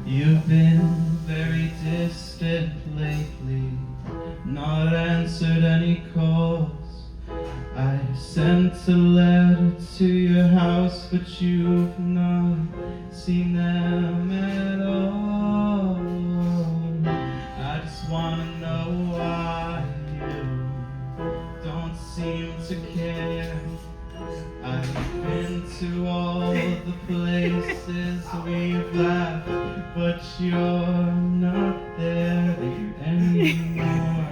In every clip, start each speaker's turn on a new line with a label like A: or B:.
A: You've been very distant lately, not answered any calls. I sent a letter to your house, but you've not seen them at all. I just wanna know why you don't seem to care. I've been to all the places we've laughed, but you're not there anymore.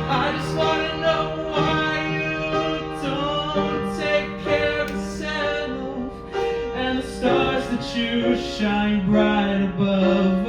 A: I just wanna know why you don't take care of yourself, and the stars that you shine bright above